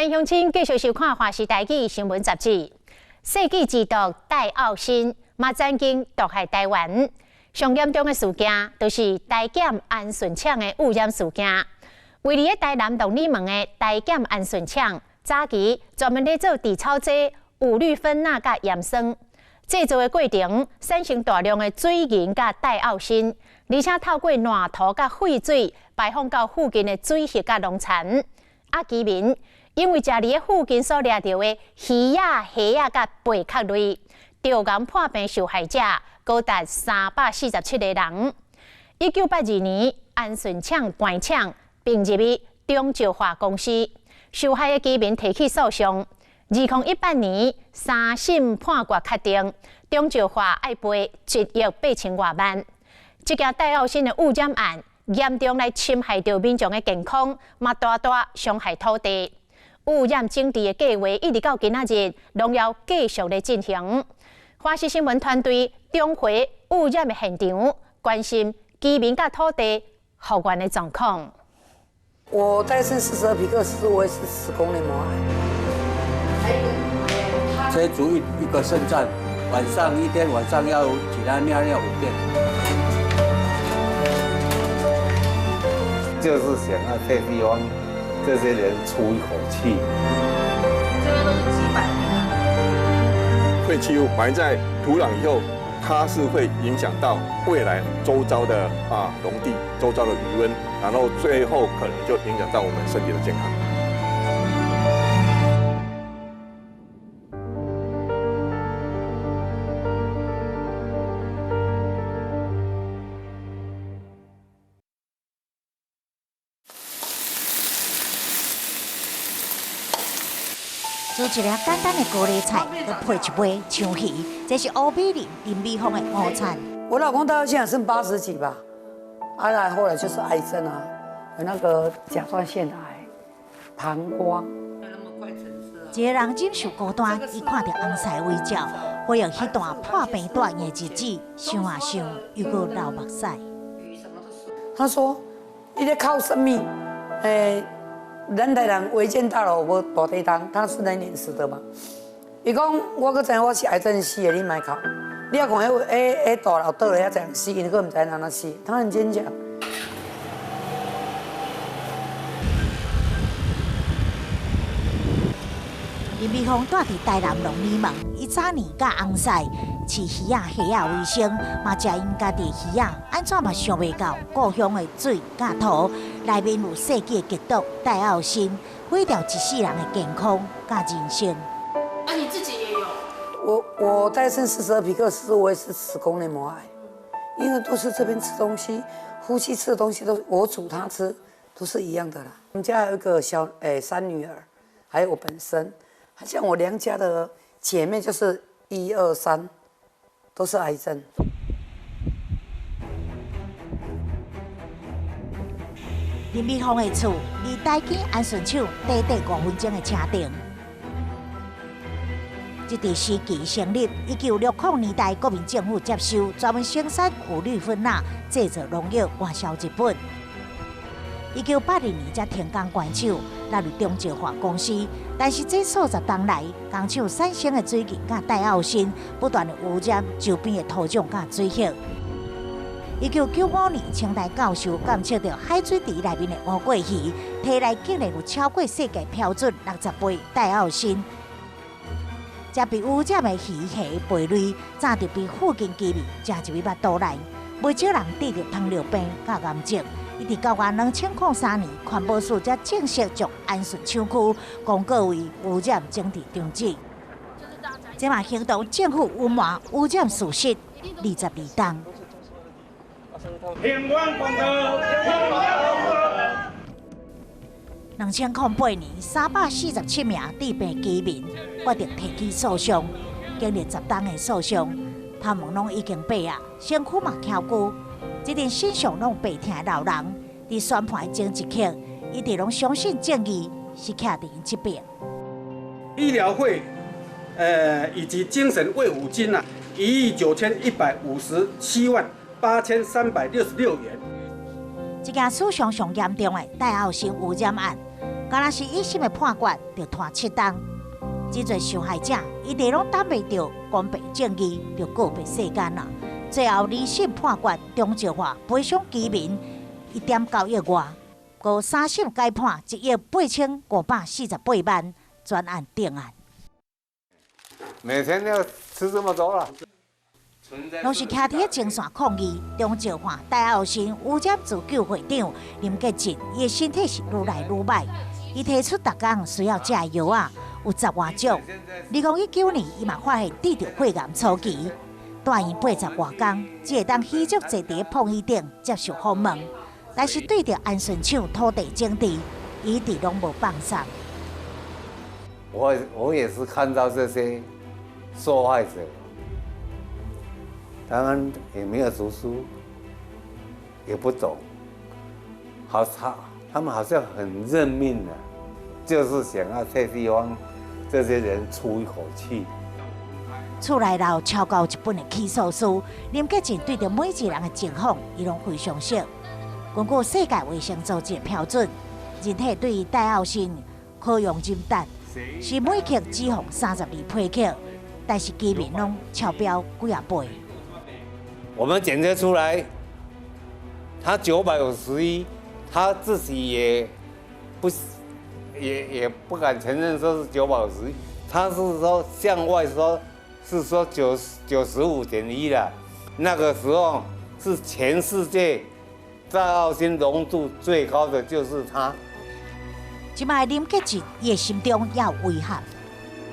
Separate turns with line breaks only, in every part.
欢迎乡亲继续收看《华视台语新闻杂志》。世纪之毒戴奥辛马曾经毒害台湾，上严重的事件就是台检安顺厂的污染事件。位于台南动力门的台检安顺厂，早期专门咧做除草剂、有氯芬钠甲盐酸。制作的过程产生大量的水银甲戴奥辛，而且透过烂土甲废水排放到附近的水域甲农田。居民因为食伫附近所掠到的鱼仔、虾仔甲贝壳类，着癌破病受害者高达347个人。1982年，安顺厂关厂，并入去中石化公司，受害的居民提起诉讼。2018年，三审判决确定，中石化要赔1亿8千多万。这件戴奥辛的污染案，严重来侵害到民众的健康，嘛大大伤害土地。污染整治的计划一直到今仔日，仍要继续的进行。华视新闻团队重回污染的现场，关心居民甲土地复原的状况。
我戴森42皮克斯，我也是10公里膜癌。
切除一个肾脏，一天晚上要起来尿尿5遍。
就是想要这地方这些人出一口气。
这边都是几百年了。
废弃物埋在土壤以后，它是会影响到未来周遭的农地、周遭的余温，然后最后可能就影响到我们身体的健康。
做一个简单的高丽菜，再配一杯枪鱼，这是欧美人林美凤的午餐。
我老公到现在剩80几吧，后来就是癌症啊，有那个甲状腺癌、膀胱。
一个人忍受孤单，伊看到红菜微笑，回忆迄段破病大的日子，想啊想，又搁流目屎。
他说：“你在靠什么？咱台人违建大楼无大地当，他是那年死的嘛。伊讲我搁知我是癌症死的，你莫靠。你要看大楼倒了遐这样死，你搁唔知哪死，他很坚强。”
林美凤住伫台南龙里门，伊早年甲红菜饲鱼仔、虾仔为生，嘛食因家己鱼仔，安怎嘛想袂到故乡的水甲土内面有世纪的剧毒戴奥辛，毁掉一世人的健康甲人生。
你自己也有？
我戴森42皮克斯，我也是10公里膜癌，因为都是这边吃东西，夫妻吃的东西都我煮他吃，都是一样的啦。我们家还有一个3女儿，还有我本身。像我娘家的姐妹就是1、2、3，都是癌症。
林美凤的厝离台检安顺厂短5分钟的车程。这个时期成立1960年代，国民政府接收专门生产有氯芬钠制作农药外销日本。1980年才停工关厂，纳入中石化公司。但是这数十年来，工厂产生的水银甲戴奥辛不断的污染周边的土壤甲水域。1995年，清大教授监测到海水池内面的乌龟鱼，体内竟然有超过世界标准60倍戴奥辛。这被污染的鱼虾贝类，早就被附近居民食入去腹肚内，不少人得着糖尿病甲癌症。一直到2003年，环保署才正式将安顺厂区公告为污染整治中止。这嘛行动政府隐瞒污染事实22档。2008年，347名治病居民决定提起诉讼，经历10档的诉讼，他们拢已经白啊，身躯嘛翘骨。这阵身上拢白疼的老人，伫宣判的前一刻，一直拢相信正义是徛伫因这边。
医疗费，以及精神慰抚金啊，1亿9157万8366元。
这件史上上严重的戴奥辛污染案，敢若是一审的判决，就拖7档。这侪受害者一直拢担袂着公平正义，就告别世间啦。最后2审判决钟石化赔偿居民1.9亿外，搁3审改判1亿8548万，专案定案。
每天要吃这么多了。
拢是徛伫前线抗议，钟石化戴奥新污染自救会长林杰进，伊的身体是愈来愈歹。伊提出逐工需要食的药啊，有10外种。2019年，伊嘛发现得着肺癌初期，住院80外工，只会当继续坐伫碰椅顶接受访问。但是对着安顺厂土地征地，伊一直拢无放松。
我也是看到这些受害者，他们也没有读书，也不懂，他们好像很认命的，就是想要替地方这些人出一口气。
厝内有超过1本的起诉书，林杰进对着每一个人的情况，伊拢非常熟。根据世界卫生组织的标准，人体对戴奥辛可用饮弹是每克脂肪32皮克，但是居民拢超标几啊倍。
我们检测出来，他951，他自己也不敢承认说是951，他是说向外说是说95.1了，那个时候是全世界戴奥辛浓度最高的就是他。
即摆林杰进伊的心中也有遗憾。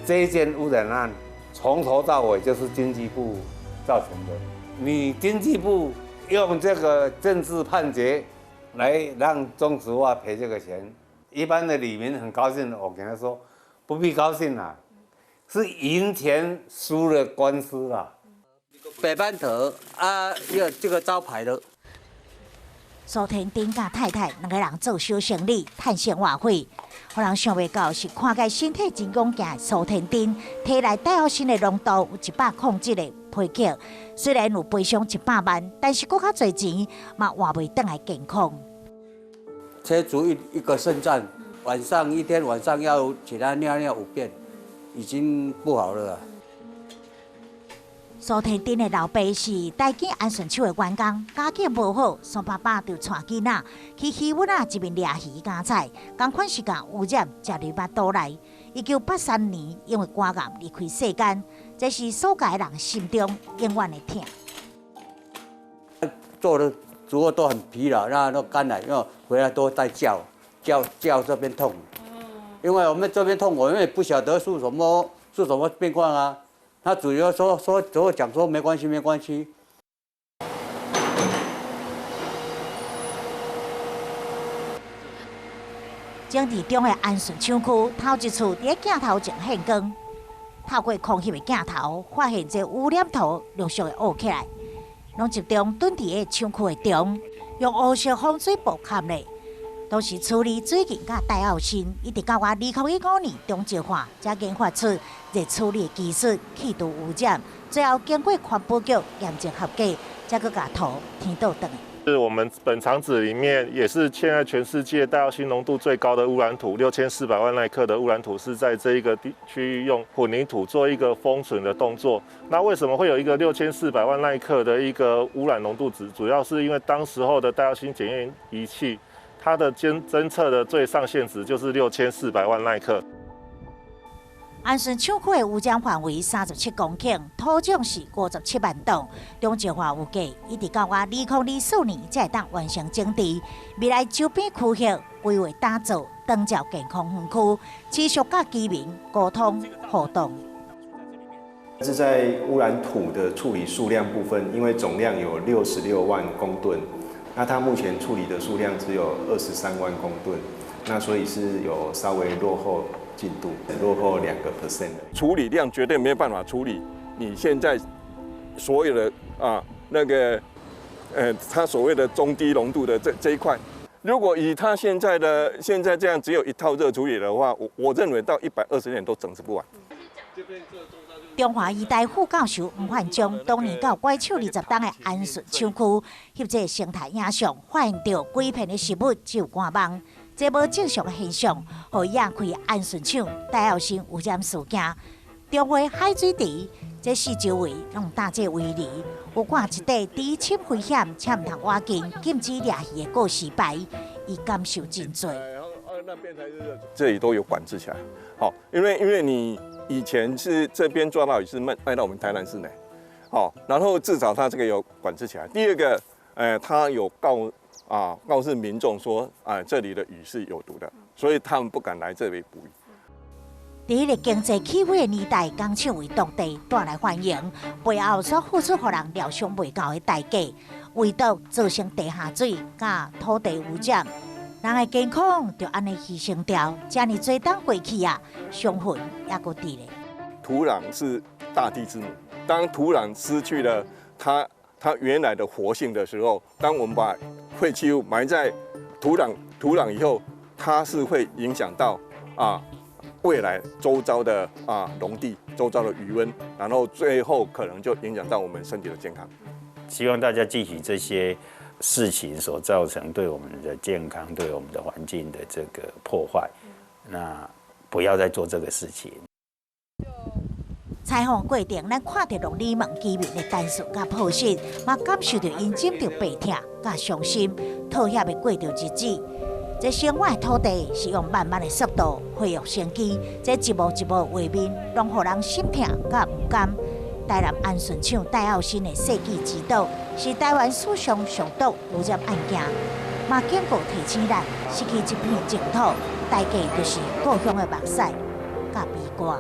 这一件污染案从头到尾就是经济部造成的。你经济部用这个政治判决来让中石化赔这个钱，一般的里民很高兴的。我跟他说，不必高兴啦，是赢钱输了官司啦。
北班头啊，有这个招牌的。
苏天丁甲太太2个人做小生意，趁生活费。互人想袂到是看起身体真勇健的苏天丁，体内戴奥辛的浓度有107个皮克，虽然有赔偿100万，但是搁较侪钱嘛换袂转来健康。
切除一个肾脏，一天晚上要起来尿尿5遍，已经不好了。
苏天丁的老爸是台建安顺厂的员工，家境无好，苏爸爸就带囡仔去渔湾啊一面掠鱼夹菜，同款时间污染食入巴肚内。1983年因为肝癌离开世间，这是所有人心中永远的痛。
做的主要都很疲劳，然后都肝癌，因为回来都在叫这边痛，因为我们这边痛，我们也不晓得是什么病况啊。他主要只会讲说没关系。
整治中的安顺厂区头一厝伫镜头前现光，透过空翕的镜头，发现这污染图陆续的乌起来，拢集中蹲伫个厂区的中，用乌色防水布盖咧。都是处理水银甲戴奥辛，一直到2015年钟石化才研发出热处理的技术，去除污染。最后经过环保局验证合格，才搁甲土填倒转来。
是我们本厂址里面，也是现在全世界戴奥辛浓度最高的污染土，6400万耐克的污染土是在这一个地区用混凝土做一个封存的动作。那为什么会有一个6400万耐克的一个污染浓度值？主要是因为当时候的戴奥辛检验仪器，它的侦测的最上限值就是6400万耐克。
安顺厂区的污染范围37公顷，土种是57万吨。钟石化有计，一直到2024年才会当完成整治。未来周边区域规划打造长照健康园区，持续甲居民沟通互动。
是在污染土的处理数量部分，因为总量有66万公吨，那它目前处理的数量只有23万公吨，那所以是有稍微落后进度，落后2%。
处理量绝对没有办法处理你现在所有的它所谓的中低浓度的这一块。如果以它现在这样只有一套热处理的话，我认为到120年都整治不完。
中华医大副教授吴焕章当年到拐手20档的安顺厂区翕这生态影像，发现到几片的食物只有干网，这无正常的现象，互野开安顺厂戴耀新污染事件。中华海水池这四周围拢搭这围篱，有挂一块低深危险且唔通挖进禁止掠鱼的告示牌，伊感受真多。
这里都有管制起来，好，因为你以前是这边抓到鱼是卖到我们台南市内，好，然后至少它这个有管制起来。第二个，它有告知民众说，这里的鱼是有毒的，所以他们不敢来这里捕鱼。
在迄个经济起飞的年代，工厂为当地带来繁荣，背后所付出予人料想袂到的代价，唯独造成地下水甲土地污染，人的健康就安尼牺牲掉。这么多当过去啊，伤痕也搁伫咧。
土壤是大地之母，当土壤失去了它原来的活性的时候，当我们把废弃物埋在土壤以后，它是会影响到未来周遭的农地、周遭的余温，然后最后可能就影响到我们身体的健康。
希望大家记起这些事情所造成对我们的健康、对我们的环境的这个破坏，那不要再做这个事情。
采访过程，咱看到农里们居民的单纯甲朴实，嘛感受到因枕着白痛甲伤心，讨厌的过着日子。这生活的土地是用慢慢的速度恢复生机，这一步一步画面，拢互人心痛甲不甘。台南安顺厂戴耀新的世纪之岛，是台湾史上上毒污染案件，嘛警告提醒咱，失去这片净土，代价就是故乡的目屎甲悲歌。